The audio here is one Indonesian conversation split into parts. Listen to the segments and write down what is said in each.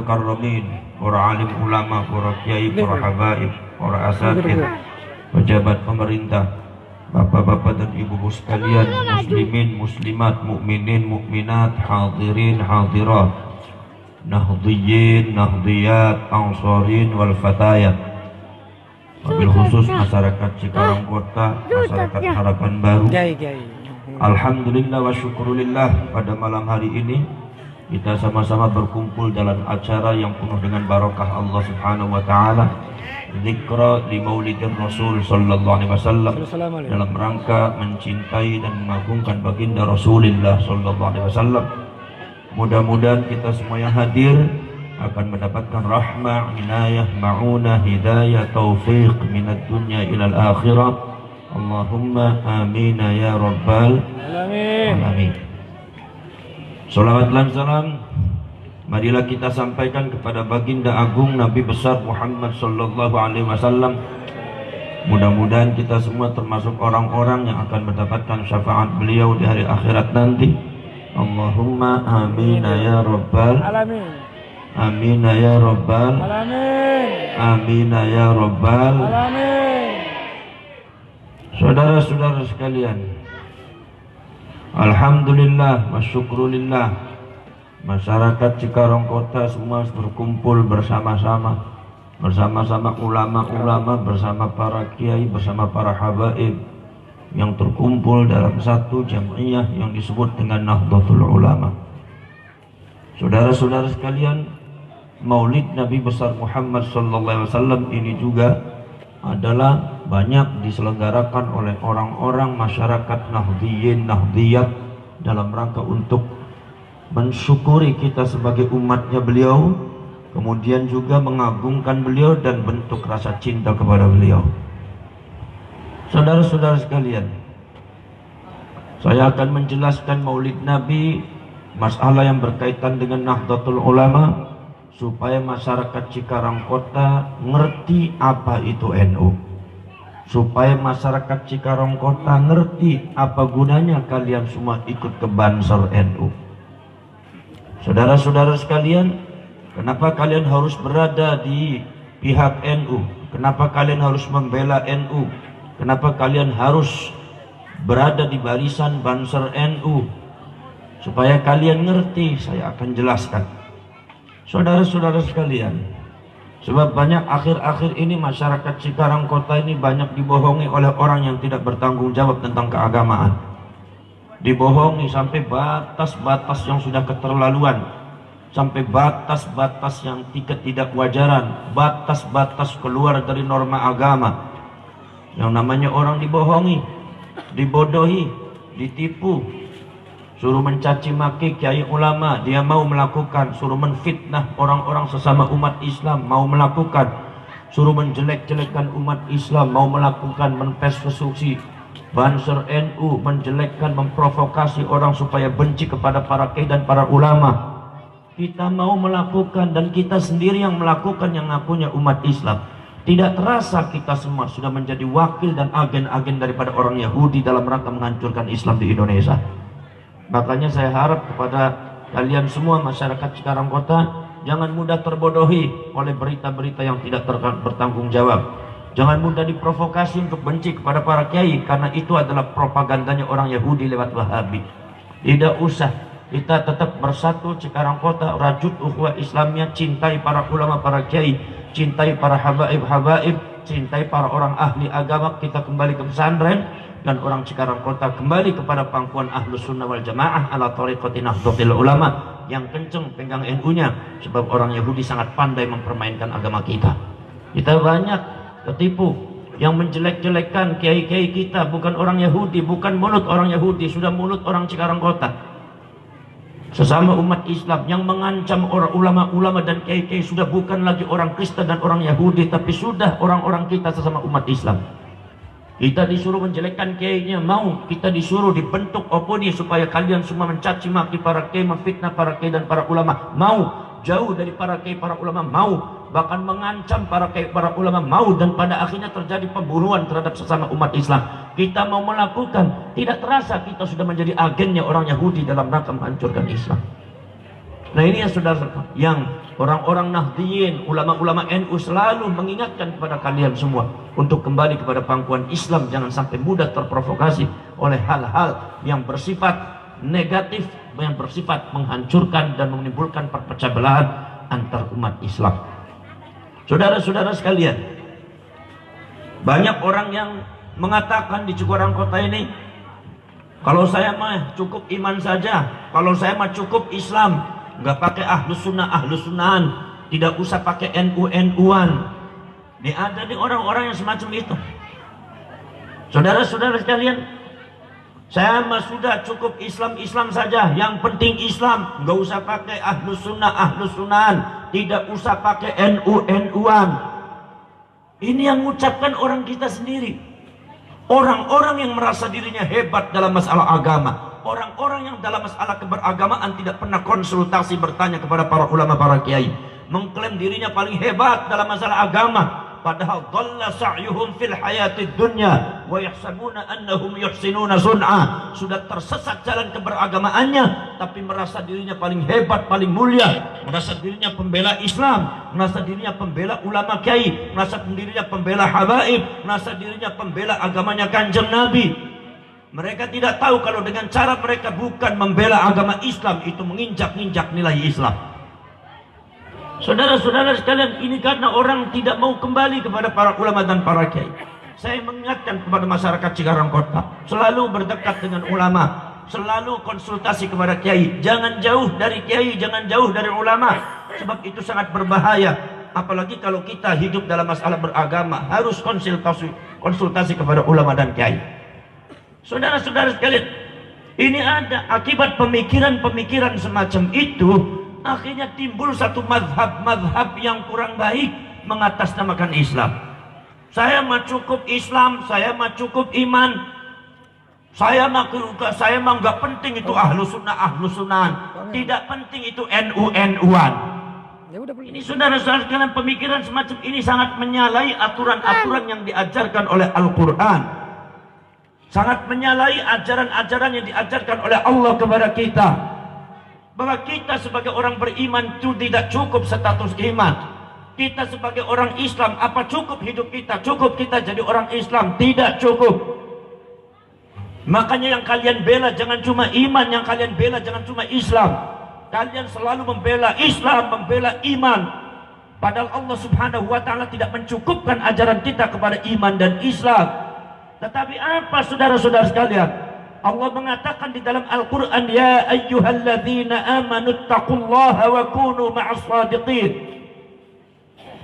mukarramin, para alim ulama, para kiai, para habaib, para asatid, pejabat pemerintah, bapak-bapak dan ibu-ibu sekalian, muslimin, muslimat, mukminin, mukminat, hadirin, hadirat, nahdhiyin, nahdhiyat, ansarin wal fatayat. Wabil khusus masyarakat Cikarang Kota, masyarakat Harapan Baru. Alhamdulillah wa syukurillah, pada malam hari ini kita sama-sama berkumpul dalam acara yang penuh dengan barakah Allah Subhanahu wa taala, zikra li maulidir Rasul sallallahu alaihi wasallam, dalam rangka mencintai dan mengagungkan baginda Rasulullah sallallahu alaihi wasallam. Mudah-mudahan kita semua yang hadir akan mendapatkan rahmah, inayah, ma'unah, hidayah, taufiq minad dunya ilal akhirah. Allahumma amin ya rabbal alamin. Salawat dan salam marilah kita sampaikan kepada baginda agung Nabi besar Muhammad sallallahu alaihi wasallam. Mudah-mudahan kita semua termasuk orang-orang yang akan mendapatkan syafaat beliau di hari akhirat nanti. Allahumma amin ya rabbal alamin. Amin ya rabbal alamin. Amin ya rabbal alamin. Saudara-saudara sekalian, alhamdulillah wa syukrulillah, masyarakat Cikarang Kota semua berkumpul bersama-sama ulama-ulama, bersama para kiai, bersama para habaib yang terkumpul dalam satu jamiah yang disebut dengan Nahdlatul Ulama. Saudara-saudara sekalian, Maulid Nabi besar Muhammad sallallahu alaihi wasallam ini juga adalah banyak diselenggarakan oleh orang-orang masyarakat nahdhiyin, nahdhiyat dalam rangka untuk mensyukuri kita sebagai umatnya beliau, kemudian juga mengagungkan beliau dan bentuk rasa cinta kepada beliau. Saudara-saudara sekalian, saya akan menjelaskan Maulid Nabi, masalah yang berkaitan dengan Nahdlatul Ulama, supaya masyarakat Cikarang Kota ngerti apa itu NU, supaya masyarakat Cikarang Kota ngerti apa gunanya kalian semua ikut ke Banser NU. Saudara-saudara sekalian, kenapa kalian harus berada di pihak NU? Kenapa kalian harus membela NU? Kenapa kalian harus berada di barisan Banser NU? Supaya kalian ngerti, saya akan jelaskan. Saudara-saudara sekalian, sebab banyak akhir-akhir ini masyarakat Cikarang Kota ini banyak dibohongi oleh orang yang tidak bertanggung jawab tentang keagamaan. Dibohongi sampai batas-batas yang sudah keterlaluan, sampai batas-batas yang ketidakwajaran, batas-batas keluar dari norma agama. Yang namanya orang dibohongi, dibodohi, ditipu, suruh mencaci maki kiai ulama, dia mau melakukan, suruh menfitnah orang-orang sesama umat Islam, mau melakukan, suruh menjelek-jelekkan umat Islam, mau melakukan, mempersekusi Banser NU, menjelekkan, memprovokasi orang supaya benci kepada para kiai dan para ulama. Kita mau melakukan, dan kita sendiri yang melakukan, yang ngakunya umat Islam. Tidak terasa kita semua sudah menjadi wakil dan agen-agen daripada orang Yahudi dalam rangka menghancurkan Islam di Indonesia. Makanya saya harap kepada kalian semua masyarakat Cikarang Kota, jangan mudah terbodohi oleh berita-berita yang tidak bertanggung jawab. Jangan mudah diprovokasi untuk benci kepada para kiai, karena itu adalah propagandanya orang Yahudi lewat Wahabi. Tidak usah, kita tetap bersatu Cikarang Kota, rajut ukhuwah Islamiyah, cintai para ulama, para kiai, cintai para habaib-habaib, cintai para orang ahli agama. Kita kembali ke pesantren, dan orang Cikarang Kota kembali kepada pangkuan Ahlus Sunnah wal Jamaah ala tariqati Nahdlatul Ulama, yang kenceng pegang NU-nya, sebab orang Yahudi sangat pandai mempermainkan agama kita. Kita banyak ketipu yang menjelek-jelekkan kiai-kiai kita, bukan orang Yahudi, bukan mulut orang Yahudi, sudah mulut orang Cikarang Kota. Sesama umat Islam yang mengancam orang ulama-ulama dan kiai-kiai sudah bukan lagi orang Kristen dan orang Yahudi, tapi sudah orang-orang kita sesama umat Islam. Kita disuruh menjelekkan kiainya, mau. Kita disuruh dibentuk opini supaya kalian semua mencaci maki para kiai, memfitnah para kiai dan para ulama, mau. Jauh dari para kiai, para ulama, mau. Bahkan mengancam para kiai, para ulama, mau. Dan pada akhirnya terjadi pembunuhan terhadap sesama umat Islam. Kita mau melakukan, tidak terasa kita sudah menjadi agennya orang Yahudi dalam rangka menghancurkan Islam. Nah ini ya saudara, yang orang-orang Nahdliyin, ulama-ulama NU selalu mengingatkan kepada kalian semua untuk kembali kepada pangkuan Islam. Jangan sampai mudah terprovokasi oleh hal-hal yang bersifat negatif, yang bersifat menghancurkan dan menimbulkan perpecah belahan antar umat Islam. Saudara-saudara sekalian, banyak orang yang mengatakan di Cikarang Kota ini, kalau saya mah cukup iman saja, kalau saya mah cukup Islam, nggak pakai ahlus sunnahan, tidak usah pakai NU-NU-an. Ini ada di orang-orang yang semacam itu. Saudara-saudara sekalian, saya mah sudah cukup Islam saja, yang penting Islam, nggak usah pakai ahlus sunnahan, tidak usah pakai NU-NU-an. Ini yang mengucapkan orang kita sendiri. Orang-orang yang merasa dirinya hebat dalam masalah agama, orang-orang yang dalam masalah keberagamaan tidak pernah konsultasi bertanya kepada para ulama, para kiai, mengklaim dirinya paling hebat dalam masalah agama, padahal dhalla sa'yuhum fil hayatid dunya wa yahsabuna annahum yuhsinuna sun'a. Sudah tersesat jalan keberagamaannya, tapi merasa dirinya paling hebat, paling mulia, merasa dirinya pembela Islam, merasa dirinya pembela ulama kiai, merasa dirinya pembela habaib, merasa dirinya pembela agamanya Kanjeng Nabi. Mereka tidak tahu kalau dengan cara mereka bukan membela agama Islam, itu menginjak-injak nilai Islam. Saudara-saudara sekalian, ini karena orang tidak mau kembali kepada para ulama dan para kiai. Saya mengingatkan kepada masyarakat Cikarang Kota, selalu berdekat dengan ulama, selalu konsultasi kepada kiai. Jangan jauh dari kiai, jangan jauh dari ulama, sebab itu sangat berbahaya. Apalagi kalau kita hidup dalam masalah beragama, harus konsultasi kepada ulama dan kiai. Saudara-saudara sekalian, ini ada akibat pemikiran-pemikiran semacam itu. Akhirnya timbul satu mazhab yang kurang baik mengatasnamakan Islam. Saya mah cukup Islam, saya mah cukup iman, saya mah nggak penting itu ahlus sunnahan, tidak penting itu NU-NU-an. Ini saudara-saudara sekalian, pemikiran semacam ini sangat menyalahi aturan-aturan yang diajarkan oleh Al-Quran, sangat menyalahi ajaran-ajaran yang diajarkan oleh Allah kepada kita, bahwa kita sebagai orang beriman itu tidak cukup status iman. Kita sebagai orang Islam, apa cukup hidup kita? Cukup kita jadi orang Islam? Tidak cukup. Makanya yang kalian bela jangan cuma iman, yang kalian bela jangan cuma Islam. Kalian selalu membela Islam, membela iman, padahal Allah Subhanahu wa ta'ala tidak mencukupkan ajaran kita kepada iman dan Islam. Tetapi apa saudara-saudara sekalian? Allah mengatakan di dalam Al-Quran, ya ayyuhalladzina amanu taqullaha wa kunu ma'as sadiqin.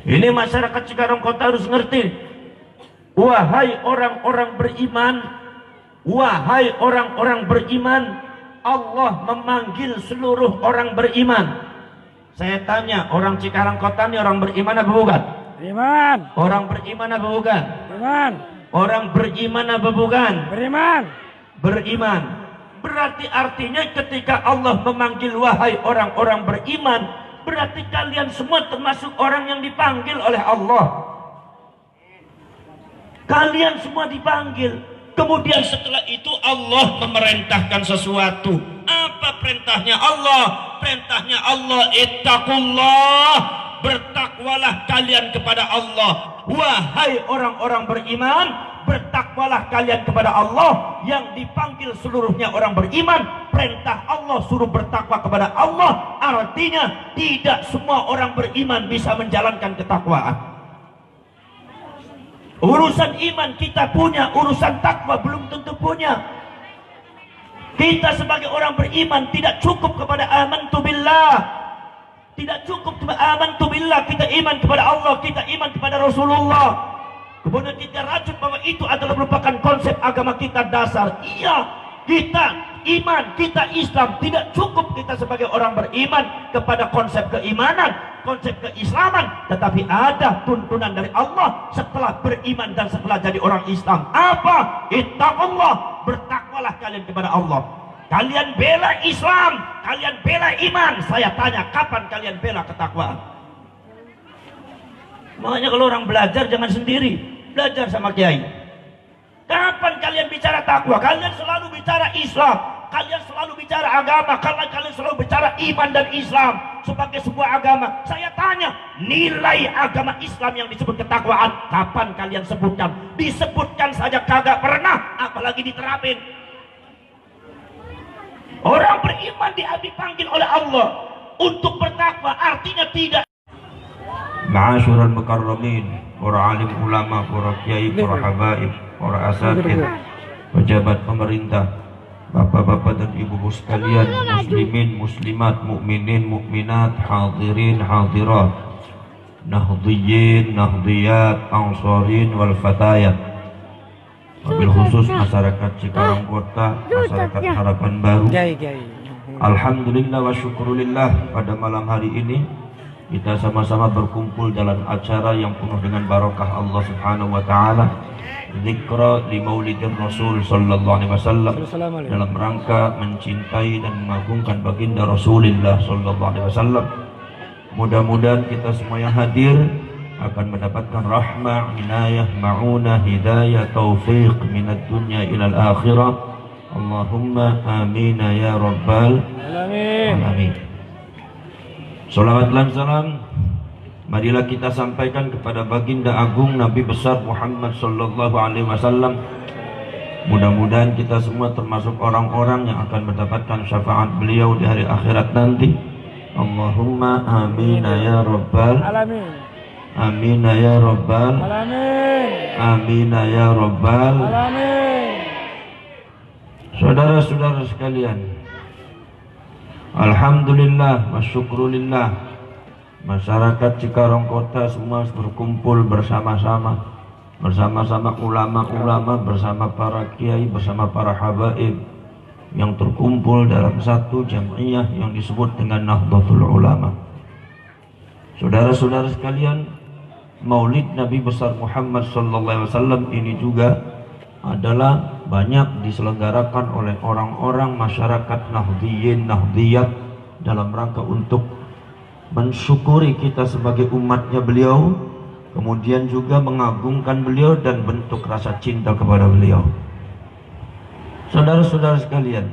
Ini masyarakat Cikarang Kota harus ngerti. Wahai orang-orang beriman, wahai orang-orang beriman, Allah memanggil seluruh orang beriman. Saya tanya, orang Cikarang Kota ini orang beriman apa bukan? Beriman. Orang beriman apa bukan? Beriman. Orang beriman apa bukan? Beriman. Beriman. Berarti artinya ketika Allah memanggil wahai orang-orang beriman, berarti kalian semua termasuk orang yang dipanggil oleh Allah. Kalian semua dipanggil. Kemudian setelah itu Allah memerintahkan sesuatu. Apa perintahnya Allah? Perintahnya Allah, ittaqullah, bertakwalah kalian kepada Allah. Wahai orang-orang beriman, bertakwalah kalian kepada Allah. Yang dipanggil seluruhnya orang beriman. Perintah Allah suruh bertakwa kepada Allah. Artinya tidak semua orang beriman bisa menjalankan ketakwaan. Urusan iman kita punya, urusan takwa belum tentu punya. Kita sebagai orang beriman tidak cukup kepada amantu billah, tidak cukup kepada amantu billah, kita iman kepada Allah, kita iman kepada Rasulullah, kemudian kita rajut bahwa itu adalah merupakan konsep agama kita dasar. Iya, kita iman, kita Islam. Tidak cukup kita sebagai orang beriman kepada konsep keimanan, konsep keislaman, tetapi ada tuntunan dari Allah setelah beriman dan setelah jadi orang Islam. Apa? Ittaqullah, bertakwalah kalian kepada Allah. Kalian bela Islam, kalian bela iman. Saya tanya, kapan kalian bela ketakwaan? Makanya kalau orang belajar jangan sendiri, belajar sama kiai. Kapan kalian bicara takwa? Kalian selalu bicara Islam. Kalian selalu bicara agama karena kalian selalu bicara iman dan Islam sebagai sebuah agama. Saya tanya, nilai agama Islam yang disebut ketakwaan kapan kalian sebutkan? Disebutkan saja kagak pernah, apalagi diterapin. Orang beriman dipanggil oleh Allah untuk bertakwa, artinya tidak. Ma'asyiral mukarramin, para alim ulama, para kiai, para habaib, para asatidz, pejabat pemerintah, bapak-bapak dan ibu-ibu sekalian, muslimin, muslimat, mukminin, mukminat, hadirin, hadirat, nahdhiyin, nahdhiyat, ansarin wal fatayat. Wabil khusus masyarakat Cikarang Kota, masyarakat Harapan Baru. Alhamdulillah wa syukurillah, pada malam hari ini kita sama-sama berkumpul dalam acara yang penuh dengan barakah Allah Subhanahu wa taala, zikra li Maulidir Rasul sallallahu alaihi wasallam, dalam rangka mencintai dan mengagungkan baginda Rasulullah sallallahu alaihi wasallam. Mudah-mudahan kita semua yang hadir akan mendapatkan rahmah, inayah, ma'unah, hidayah, taufiq minad dunya ilal akhirah. Allahumma amin ya rabbal alamin. Salawat dan salam marilah kita sampaikan kepada baginda agung Nabi besar Muhammad sallallahu alaihi wasallam. Mudah-mudahan kita semua termasuk orang-orang yang akan mendapatkan syafaat beliau di hari akhirat nanti. Allahumma amin ya rabbal alamin. Amin ya rabbal alamin. Amin ya rabbal alamin. Saudara-saudara sekalian, alhamdulillah wa syukrulillah, masyarakat Cikarang Kota semua berkumpul bersama-sama ulama-ulama, bersama para kiai, bersama para habaib yang terkumpul dalam satu jamiah yang disebut dengan Nahdlatul Ulama. Saudara-saudara sekalian, Maulid Nabi besar Muhammad sallallahu alaihi wasallam ini juga adalah banyak diselenggarakan oleh orang-orang masyarakat nahdhiyin, nahdhiyat dalam rangka untuk mensyukuri kita sebagai umatnya beliau, kemudian juga mengagungkan beliau dan bentuk rasa cinta kepada beliau. Saudara-saudara sekalian,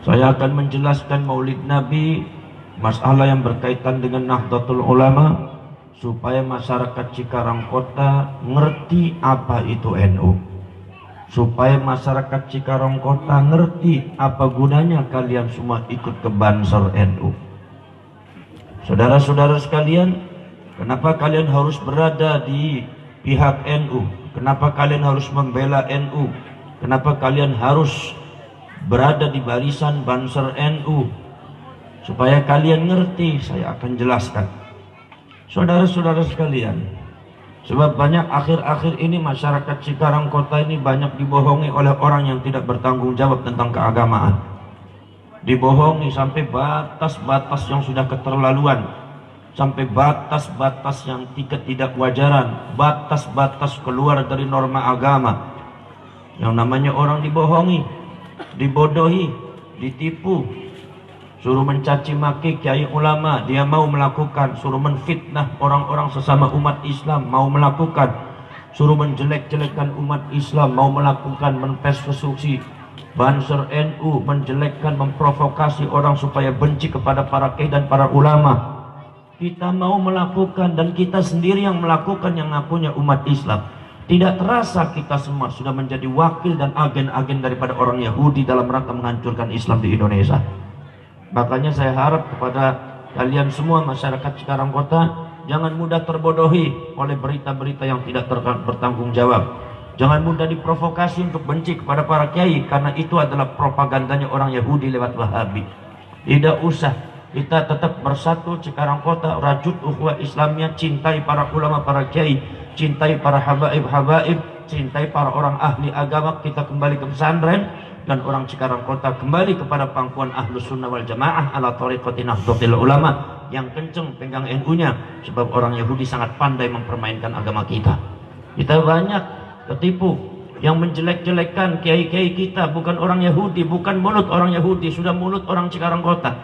saya akan menjelaskan Maulid Nabi, masalah yang berkaitan dengan Nahdlatul Ulama, supaya masyarakat Cikarang Kota ngerti apa itu NU, supaya masyarakat Cikarang Kota ngerti apa gunanya kalian semua ikut ke Banser NU. Saudara-saudara sekalian, kenapa kalian harus berada di pihak NU? Kenapa kalian harus membela NU? Kenapa kalian harus berada di barisan Banser NU? Supaya kalian ngerti, saya akan jelaskan. Saudara-saudara sekalian, sebab banyak akhir-akhir ini masyarakat Cikarang Kota ini banyak dibohongi oleh orang yang tidak bertanggung jawab tentang keagamaan. Dibohongi sampai batas-batas yang sudah keterlaluan, sampai batas-batas yang ketidakwajaran, batas-batas keluar dari norma agama. Yang namanya orang dibohongi, dibodohi, ditipu, suruh mencaci maki kiai ulama, dia mau melakukan, suruh menfitnah orang-orang sesama umat Islam, mau melakukan, suruh menjelek-jelekkan umat Islam, mau melakukan, mempersekusi Banser NU, menjelekkan, memprovokasi orang supaya benci kepada para kiai dan para ulama. Kita mau melakukan, dan kita sendiri yang melakukan, yang ngakunya umat Islam. Tidak terasa kita semua sudah menjadi wakil dan agen-agen daripada orang Yahudi dalam rangka menghancurkan Islam di Indonesia. Makanya saya harap kepada kalian semua masyarakat Cikarang Kota, jangan mudah terbodohi oleh berita-berita yang tidak bertanggung jawab. Jangan mudah diprovokasi untuk benci kepada para kiai, karena itu adalah propagandanya orang Yahudi lewat Wahabi. Tidak usah, kita tetap bersatu Cikarang Kota, rajut ukhuwah Islamnya, cintai para ulama, para kiai, cintai para habaib-habaib, cintai para orang ahli agama. Kita kembali ke pesantren, dan orang Cikarang Kota kembali kepada pangkuan Ahlus Sunnah wal Jamaah ala tariqati Nahdlatul Ulama, yang kenceng pegang NU-nya, sebab orang Yahudi sangat pandai mempermainkan agama kita. Kita banyak ketipu yang menjelek-jelekkan kiai-kiai kita, bukan orang Yahudi, bukan mulut orang Yahudi, sudah mulut orang Cikarang Kota.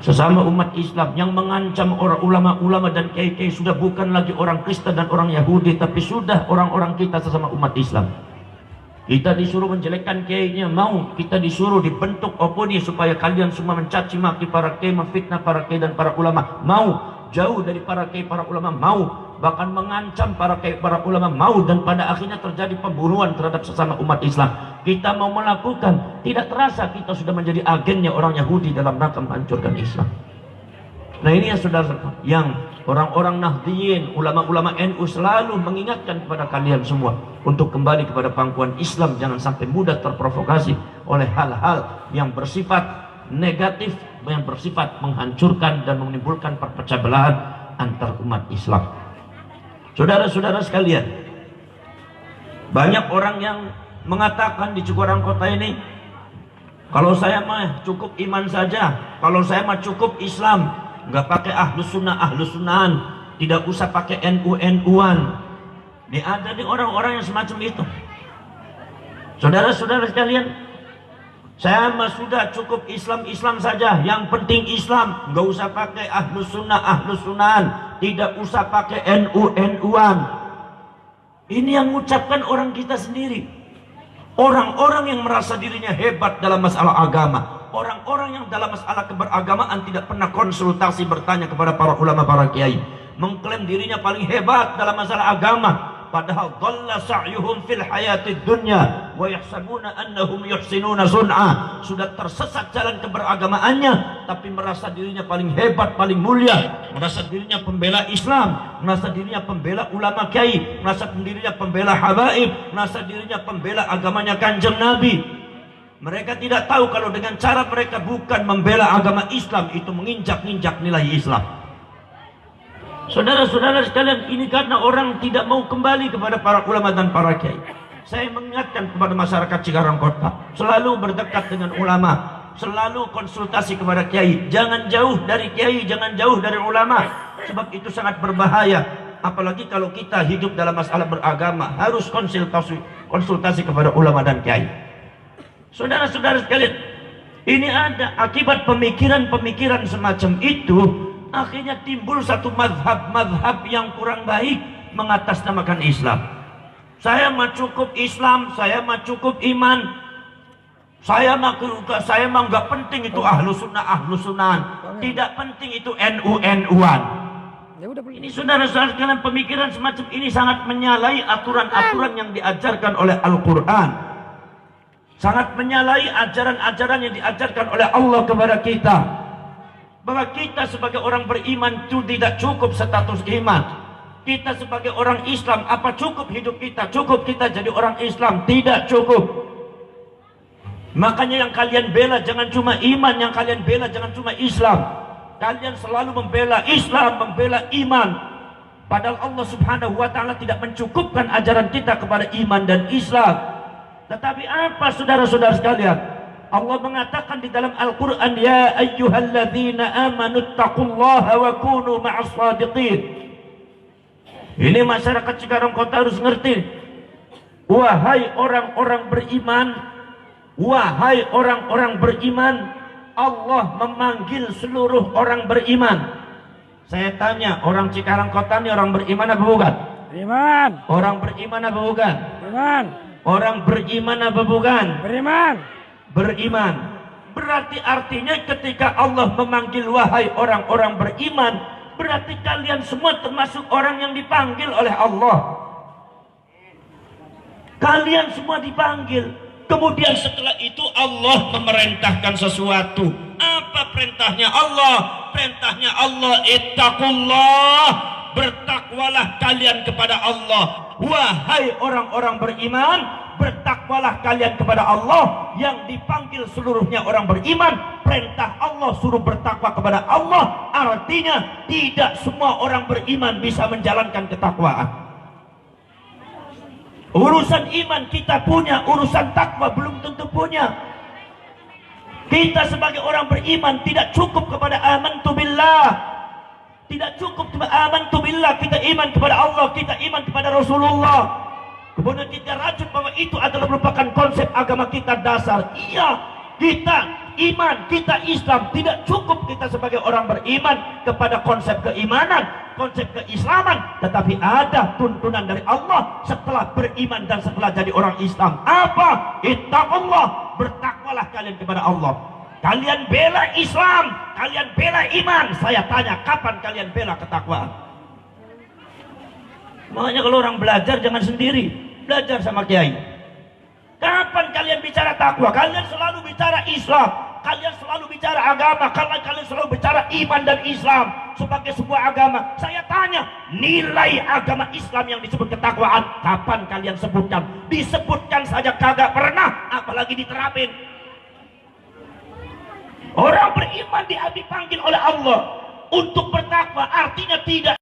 Sesama umat Islam yang mengancam orang ulama-ulama dan kiai-kiai sudah bukan lagi orang Kristen dan orang Yahudi, tapi sudah orang-orang kita sesama umat Islam. Kita disuruh menjelekkan kiainya, mau. Kita disuruh dibentuk opini supaya kalian semua mencaci maki para kiai, memfitnah para kiai dan para ulama, mau. Jauh dari para kiai para ulama, mau. Bahkan mengancam para kiai para ulama, mau. Dan pada akhirnya terjadi pembunuhan terhadap sesama umat Islam. Kita mau melakukan, tidak terasa kita sudah menjadi agennya orang Yahudi dalam rangka menghancurkan Islam. Nah ini ya saudara, yang orang-orang Nahdliyin, ulama-ulama NU selalu mengingatkan kepada kalian semua untuk kembali kepada pangkuan Islam. Jangan sampai mudah terprovokasi oleh hal-hal yang bersifat negatif, yang bersifat menghancurkan dan menimbulkan perpecah belahan antar umat Islam. Saudara-saudara sekalian, banyak orang yang mengatakan di Cikarang Kota ini, kalau saya mah cukup iman saja, kalau saya mah cukup Islam, nggak pakai ahlus sunnahan, tidak usah pakai NU-NU-an. Ada di orang-orang yang semacam itu. Saudara-saudara sekalian, saya mah sudah cukup Islam saja, yang penting Islam, nggak usah pakai ahlus sunnahan, tidak usah pakai NU-NU-an. Ini yang mengucapkan orang kita sendiri. Orang-orang yang merasa dirinya hebat dalam masalah agama, orang-orang yang dalam masalah keberagamaan tidak pernah konsultasi bertanya kepada para ulama, para kiai, mengklaim dirinya paling hebat dalam masalah agama, padahal dhalla sa'yuhum fil hayatid dunya wa yahsabuna annahum yuhsinuna sun'a. Sudah tersesat jalan keberagamaannya, tapi merasa dirinya paling hebat, paling mulia, merasa dirinya pembela Islam, merasa dirinya pembela ulama kiai, merasa dirinya pembela habaib, merasa dirinya pembela agamanya Kanjeng Nabi. Mereka tidak tahu kalau dengan cara mereka bukan membela agama Islam, itu menginjak-injak nilai Islam. Saudara-saudara sekalian, ini karena orang tidak mau kembali kepada para ulama dan para kiai. Saya mengingatkan kepada masyarakat Cikarang Kota, selalu berdekat dengan ulama, selalu konsultasi kepada kiai. Jangan jauh dari kiai, jangan jauh dari ulama, sebab itu sangat berbahaya. Apalagi kalau kita hidup dalam masalah beragama, harus konsultasi kepada ulama dan kiai. Saudara-saudara sekalian, ini ada akibat pemikiran-pemikiran semacam itu, akhirnya timbul satu mazhab yang kurang baik mengatasnamakan Islam. Saya mah cukup Islam, saya mah cukup iman, saya mah nggak penting itu ahlus sunnahan, tidak penting itu NU-NU-an. Ini saudara-saudara sekalian, pemikiran semacam ini sangat menyalahi aturan-aturan yang diajarkan oleh Al-Quran, sangat menyalahi ajaran-ajaran yang diajarkan oleh Allah kepada kita, bahwa kita sebagai orang beriman itu tidak cukup status iman. Kita sebagai orang Islam, apa cukup hidup kita? Cukup kita jadi orang Islam? Tidak cukup. Makanya yang kalian bela jangan cuma iman, yang kalian bela jangan cuma Islam. Kalian selalu membela Islam, membela iman, padahal Allah Subhanahu wa ta'ala tidak mencukupkan ajaran kita kepada iman dan Islam. Tetapi apa saudara-saudara sekalian? Allah mengatakan di dalam Al-Quran, ya ayyuhalladzina amanu taqullaha wa kunu ma'as shadiqin. Ini masyarakat Cikarang Kota harus ngerti. Wahai orang-orang beriman, wahai orang-orang beriman, Allah memanggil seluruh orang beriman. Saya tanya, orang Cikarang Kota ini orang beriman apa bukan? Beriman. Orang beriman apa bukan? Beriman. Orang beriman apa bukan? Beriman. Beriman. Berarti artinya ketika Allah memanggil wahai orang-orang beriman, berarti kalian semua termasuk orang yang dipanggil oleh Allah. Kalian semua dipanggil. Kemudian setelah itu Allah memerintahkan sesuatu. Apa perintahnya Allah? Perintahnya Allah, ittaqullah, bertakwalah kalian kepada Allah. Wahai orang-orang beriman, bertakwalah kalian kepada Allah. Yang dipanggil seluruhnya orang beriman. Perintah Allah suruh bertakwa kepada Allah, artinya tidak semua orang beriman bisa menjalankan ketakwaan. Urusan iman kita punya, urusan takwa belum tentu punya. Kita sebagai orang beriman tidak cukup kepada amantu billah, tidak cukup kepada amantu billah, kita iman kepada Allah, kita iman kepada Rasulullah, kemudian kita rajut bahwa itu adalah merupakan konsep agama kita dasar. Iya, kita iman, kita Islam, tidak cukup kita sebagai orang beriman kepada konsep keimanan, konsep keislaman, tetapi ada tuntunan dari Allah setelah beriman dan setelah jadi orang Islam. Apa? Ittaqullah, bertakwalah kalian kepada Allah. Kalian bela Islam, kalian bela iman. Saya tanya, kapan kalian bela ketakwaan? Makanya kalau orang belajar jangan sendiri, belajar sama kiai. Kapan kalian bicara takwa? Kalian selalu bicara Islam, kalian selalu bicara agama, kalian selalu bicara iman dan Islam sebagai sebuah agama. Saya tanya, nilai agama Islam yang disebut ketakwaan, kapan kalian sebutkan? Disebutkan saja kagak pernah, apalagi diterapin. Orang beriman dipanggil oleh Allah untuk bertakwa, artinya tidak